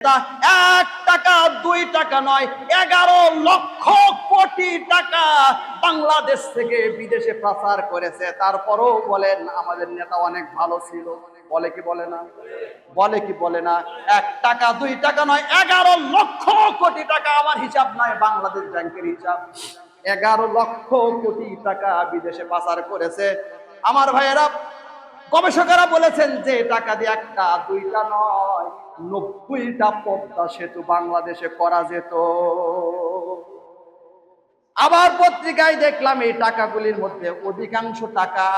এক টাকা দুই টাকা নয়, 11 লক্ষ কোটি টাকা বাংলাদেশ থেকে বিদেশে পাচার করেছে। তারপরও বলেন আমাদের নেতা অনেক ভালো ছিল, বলে কি বলে না? বলে কি বলে না? 1 টাকা 2 টাকা নয়, 11 লক্ষ কোটি টাকা। আমার হিসাব নয়, বাংলাদেশ ব্যাংকের হিসাব। 11 লক্ষ কোটি টাকা বিদেশে পাচার করেছে। আমার ভাইয়েরা, গবেষকেরা বলেছেন যে টাকা দিয়ে একটা দুইটা নয়, 90টা পদ্মা সেতু বাংলাদেশে করা যেত। আবার পত্রিকায় দেখলাম এই টাকাগুলির মধ্যে অধিকাংশ টাকা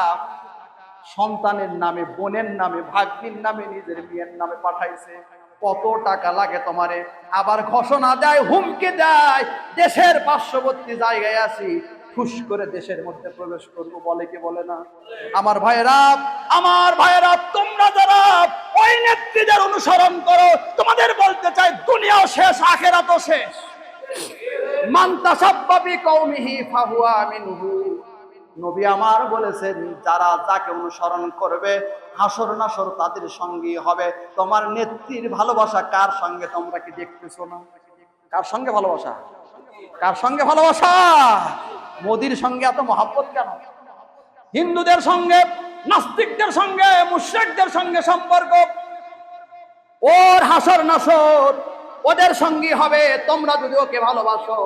সন্তানের নামে, বোনের নামে, ভাগ্নির নামে, নিজের বিয়ের নামে পাঠাইছে। কত টাকা লাগে তোমারে? আবার ঘোষণা দেয়, হুমকি দেয়, দেশের পার্শ্ববর্তী জায়গায় আছি, খুশ করে দেশের মধ্যে প্রবেশ করবো, বলে কি বলে না? আমার ভাইয়েরা, তোমরা যারা ওই নেত্রীদের অনুসরণ করো, তোমাদের বলতে চাই দুনিয়াও শেষ, আখিরাতও শেষ। মান তাসাব্বা বিকওমিহি ফাহুয়া মিনহু। নবী আমার বলেছেন, যারা যাকে অনুসরণ করবে হাসর নাসর তাদের সঙ্গী হবে। তোমার নেত্রীর ভালোবাসা কার সঙ্গে তোমরা কি দেখতেছো না? কার সঙ্গে ভালোবাসা? কার সঙ্গে ভালোবাসা? মোদির সঙ্গে এত মহব্বত কেন? হিন্দুদের সঙ্গে, নাস্তিকদের সঙ্গে, মুশরিকদের সঙ্গে সম্পর্ক। ওর হাসর নাসর ওদের সঙ্গী হবে তোমরা যদি ওকে ভালোবাসো।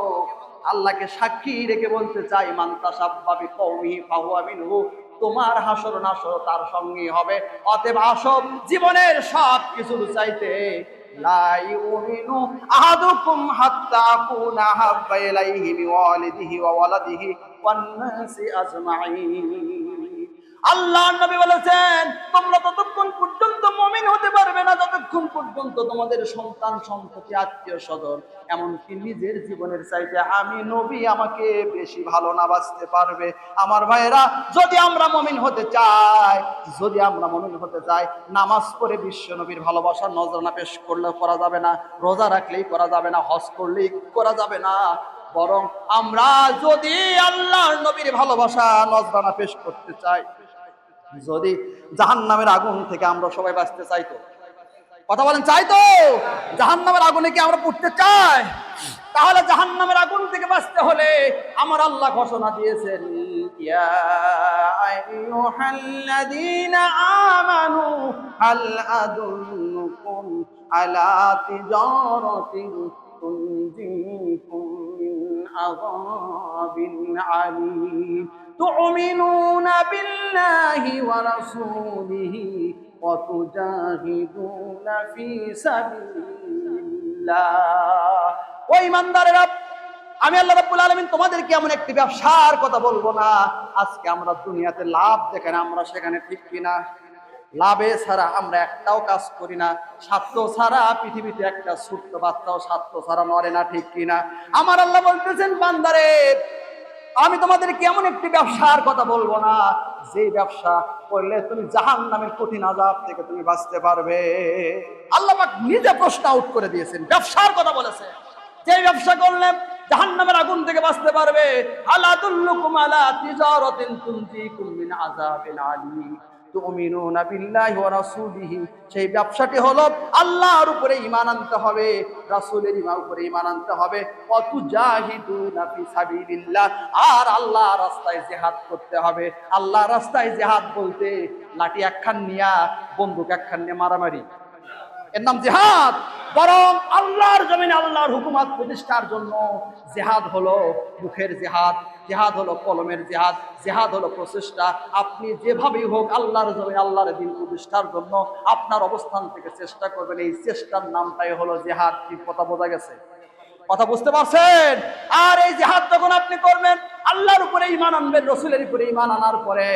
আল্লাহকে সাক্ষী রেখে বলতে চাই, মান তাসাব্বা বিকওমিহি ফাহুয়া মিনহু। তোমার হাসর নাসর তার সঙ্গী হবে। অতএব আসো, জীবনের সব কিছুর চাইতে লা ইউমিনু আহাদুকুম হাত্তা আকুনা আহাব্বা ইলাইহি মিন ওয়ালিদিহি ওয়া ওয়ালাদিহি ওয়ান নাসি আজমাইন। আল্লাহর নবী বলেছেন, তোমরা ততক্ষণ পর্যন্ত মুমিন হতে পারবে না যতক্ষণ পর্যন্ত তোমাদের সন্তান সন্ততি, আত্মীয় স্বজন, এমনকি নিজের জীবনের চাইতে আমি নবী আমাকে বেশি ভালো না বাসতে পারবে। আমার ভাইয়েরা, যদি আমরা মুমিন হতে চাই, নামাজ পড়ে বিশ্ব নবীর ভালোবাসা নজরানা পেশ করলে করা যাবে না, রোজা রাখলেই করা যাবে না, হজ করলেই করা যাবে না। বরং আমরা যদি আল্লাহর নবীর ভালোবাসা নজরানা পেশ করতে চাই, যদি জাহান্নামের আগুন থেকে আমরা সবাই বাঁচতে চাই, তো কথা বলেন, চাই তো? জাহান্নামের আগুনে কি আমরা পড়তে চাই? তাহলে জাহান্নামের আগুন থেকে বাঁচতে হলে আমার আল্লাহ ঘোষণা দিয়েছেন, ইয়া আইয়ুহাল্লাযীনা আমানু হাল আদুল্লুকুম আলা তিজারাতিন তুনজিকুম মিন আযাবিন আলীম তু'মিনুনা বিল্লাহি ওয়া রাসূলিহি ওয়া তুজাহিদুনা ফি সাবিলিল্লাহ। ও ঈমানদারেরা, আমি আল্লাহ রাব্বুল আলামিন তোমাদেরকে এমন একটি ব্যবসার কথা বলবো না। আজকে আমরা দুনিয়াতে লাভ দেখেন, আমরা সেখানে ঠিক কিনা? লাভে ছাড়া আমরা একটাও কাজ করি না। স্বার্থ ছাড়া পৃথিবীতে একটা ছোট্ট বাচ্চাও স্বার্থ ছাড়া নড়ে না, ঠিক কিনা? আমার আল্লাহ বলতেছেন, বান্দারে, আমি তোমাদেরকে এমন একটি ব্যবসার কথা বলবো না, যে ব্যবসা করলে তুমি জাহান্নামের কঠিন আযাব থেকে তুমি বাঁচতে পারবে। আল্লাহ পাক নিজে প্রশ্ন আউট করে দিয়েছেন, ব্যবসার কথা বলেছে, যে ব্যবসা করলে জাহান্নামের আগুন থেকে বাঁচতে পারবে। আলা আদুল্লুকুম আলা তিজারাতিন তুনজিকুম মিন আযাবিন আলীম তু'মিনুনা বিল্লাহি ওয়া রাসূলিহি। সেই ব্যবসাটি হলো আল্লাহর উপরে ঈমান আনতে হবে, রাসূলের উপরে ঈমান আনতে হবে। ওয়া তুজাহিদুনা ফি সাবিলিল্লাহ, আর আল্লাহর রাস্তায় জিহাদ করতে হবে। আল্লাহর রাস্তায় জিহাদ বলতে লাঠি একখান নিয়া, বন্দুক একখান নিয়ে মারামারি, এর নাম জিহাদ। বরং আল্লাহর জমিনে আল্লাহর হুকুমত প্রতিষ্ঠার জন্য জিহাদ হলো মুখের জিহাদ, জিহাদ হলো কলমের জিহাদ, জিহাদ হলো প্রচেষ্টা। আপনি যেভাবেই হোক আল্লাহর জমিনে আল্লাহর দ্বীন প্রতিষ্ঠার জন্য আপনার অবস্থান থেকে চেষ্টা করবেন। এই চেষ্টার নামটাই হলো জিহাদ। কি কথা বোঝা গেছে? কথা বুঝতে পারছেন? আর এই জিহাদ যখন আপনি করবেন, আল্লাহর উপরে ঈমান আনবেন, রাসূলের উপরে ঈমান আনার পরে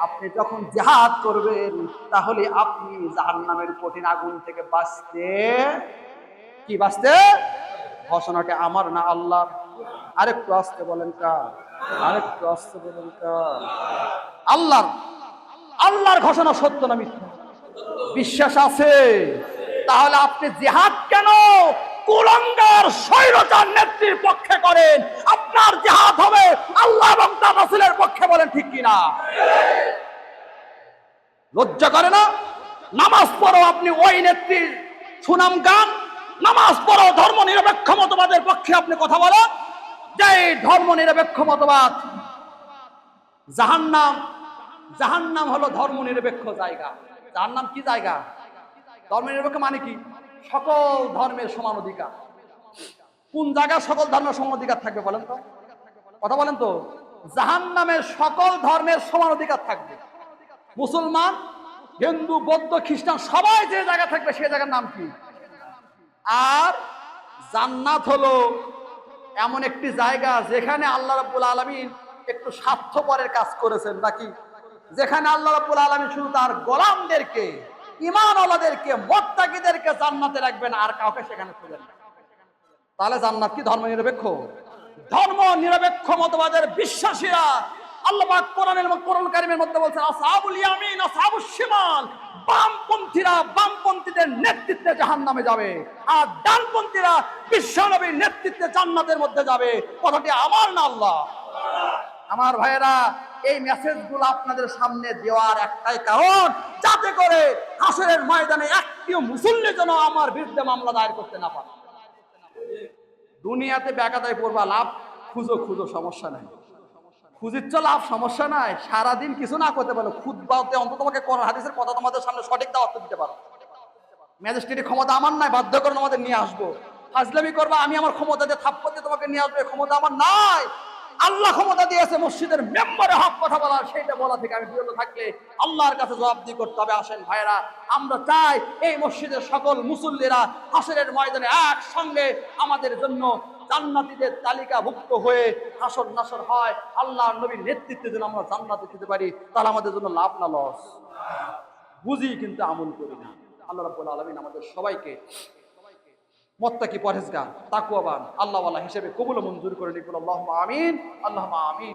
আপনি যখন জিহাদ করবেন, তাহলে আপনি জাহান্নামের কঠিন আগুন থেকে বাঁচতে ঘোষণাটা আমার না আল্লাহর। আরেকটু আস্তে বলেন কার? আরেকটু আস্তে বলেন কার? আল্লাহর। আল্লাহর ঘোষণা সত্য না মিথ্যা? বিশ্বাস আছে? তাহলে আপনি জিহাদ কেন কুলাঙ্গার স্বৈরাচার নেত্রীর পক্ষে করেন? আপনার জিহাদ হবে আল্লাহ এবং তার রাসূলের পক্ষে, বলেন ঠিক কিনা? লজ্জা করে না? নামাজ পড়ো আপনি ওই নেত্রীর সুনাম গান, নামাজ পড়ো, ধর্ম নিরপেক্ষ মতবাদের পক্ষে আপনি কথা বলো, যে ধর্ম নিরপেক্ষ মতবাদ জাহান্নাম, জাহান্নাম হলো ধর্ম নিরপেক্ষ জায়গা। জাহান্নাম কি জায়গা? ধর্ম নিরপেক্ষ মানে কি? সকল ধর্মের সমান অধিকার। কোন জায়গায় সকল ধর্মের সমান অধিকার থাকবে বলেন তো? কথা বলেন তো। জাহান্নামের সকল ধর্মের সমান অধিকার থাকবে। মুসলমান, হিন্দু, বৌদ্ধ, খ্রিস্টান সবাই যে জায়গা থাকবে সে জায়গার নাম কি? আর জান্নাত হলো এমন একটি জায়গা যেখানে আল্লাহ রাব্বুল আলামিন একটু স্বার্থপরের কাজ করেছেন নাকি? যেখানে আল্লাহ রাব্বুল আলামিন শুধু তার গোলামদেরকে, ঈমানওয়ালাদেরকে, মুত্তাকিদেরকে জান্নাতে রাখবেন, আর কাউকে সেখানে খুঁজবেন না। তাহলে জান্নাত কি ধর্ম নিরপেক্ষ? ধর্ম নিরপেক্ষ মতবাদের বিশ্বাসীরা আল্লাহ পাক কোরআন কারীমের মধ্যে বলছেন আসহাবুল ইয়ামিন আসহাবুশ শিমাল, বামপন্থীরা বামপন্থীদের নেতৃত্বে জাহান্নামে যাবে, আর ডানপন্থীরা বিশ্বনবীর নেতৃত্বে জান্নাতের মধ্যে যাবে। কথাটি আমার না আল্লাহ। আমার ভাইয়েরা, এই মেসেজগুলো আপনাদের সামনে দেওয়ার একটাই কারণ, যাতে করে হাসরের ময়দানে একটিও মুসল্লি যেন আমার বিরুদ্ধে মামলা দায়ের করতে না পারে। দুনিয়াতে বেকাতায় পড়বা, লাভ খুঁজো খুঁজো, সমস্যা নাই। খুঁজিচ্ছ লাভ, সমস্যা নাই। সারাদিন কিছু না করতে পারো, খুতবাতে অন্তত তোমাকে কোরআন হাদিসের কথা তোমাদের সামনে সঠিক দাওয়াত দিতে পারো। ম্যাজিস্ট্রেটের ক্ষমতা আমার নাই, বাধ্য করে আমাদের নিয়ে আসবো। ফাজলামি করবা, আমি আমার ক্ষমতা দিয়ে থাপ্পড় দিয়ে তোমাকে নিয়ে আসবো, ক্ষমতা আমার নাই। আল্লাহ ক্ষমতা দিয়েছে মসজিদের মেম্বারে হক কথা বলার, সেইটা বলা থেকে আমি বিরত থাকলে আল্লাহর কাছে জবাবদিহি করতে হবে। আসেন ভাইরা, আমরা চাই এই মসজিদের সকল মুসল্লিরা হাসরের ময়দানে একসঙ্গে আমাদের জন্য জান্নাতীদের তালিকাভুক্ত হয়ে হাসর নাসর হয়, আল্লাহর নবীর নেতৃত্বে যেন আমরা জান্নাতে যেতে পারি। তাহলে আমাদের জন্য লাভ না লস? বুঝি কিন্তু আমল করি না। আল্লাহ রাব্বুল আলামিন আমাদের সবাইকে মুত্তাকি, পরহেজগার, তাকওয়াবান, আল্লাহওয়ালা হিসেবে কবুল ও মঞ্জুর করে নিন। আল্লাহুম্মা আমিন, আল্লাহুম্মা আমিন।